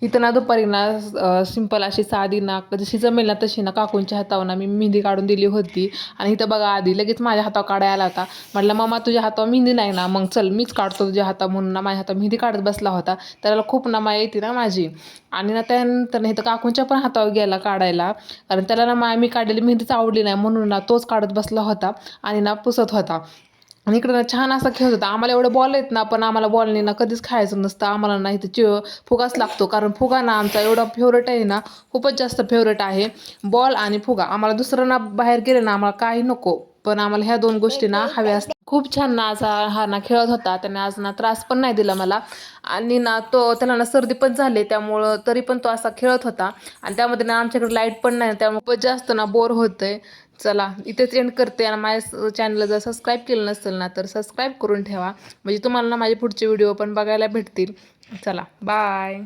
इथं ना दुपारी ना सिंपल अशी साधी ना जशी जमेल ना तशी ना काकूंच्या हातावर ना मी मेहंदी काढून दिली होती. आणि इथं बघा आधी लगेच माझ्या हातावर काढायला आला होता. म्हटलं मम्मा तुझ्या हातावर मेहंदी नाही ना, मग चल मीच काढतो तुझ्या हातावर म्हणून ना माझ्या हातावर मेहंदी काढत बसला होता. त्याला खूप ना माया येते ना माझी. आणि ना त्यानंतर इथं काकूंच्या पण हातावर गेला काढायला, कारण त्याला ना मी काढलेली मेहंदीच आवडली नाही म्हणून ना तोच काढत बसला होता आणि ना पुसत होता. आणि इकडं ना छान असा खेळत होता. आम्हाला एवढं बॉल येत ना, पण आम्हाला बॉलने ना कधीच खायचं नसतं. आम्हाला ना इथं फुगाच लागतो, कारण फुगा ना आमचा एवढा फेवरेट आहे ना, खूपच जास्त फेवरेट आहे बॉल आणि फुगा. आम्हाला दुसरं ना बाहेर गेले ना आम्हाला काही नको, पण आम्हाला ह्या दोन गोष्टी ना हव्या असतात. खूप छान ना असा हा ना खेळत होता. त्याने आज ना त्रास पण नाही दिला मला. आणि ना त्याला ना सर्दी पण झाली, त्यामुळं तरी पण तो असा खेळत होता. आणि त्यामध्ये ना आमच्याकडे लाईट पण नाही, त्यामुळे खूपच जास्त ना बोर होतंय. चला इथेच एंड करते. आणि माझ्या चॅनलला जर सबस्क्राईब केलं नसेल ना तर सबस्क्राईब करून ठेवा, म्हणजे तुम्हाला ना माझे पुढचे व्हिडिओ पण बघायला भेटतील. चला बाय.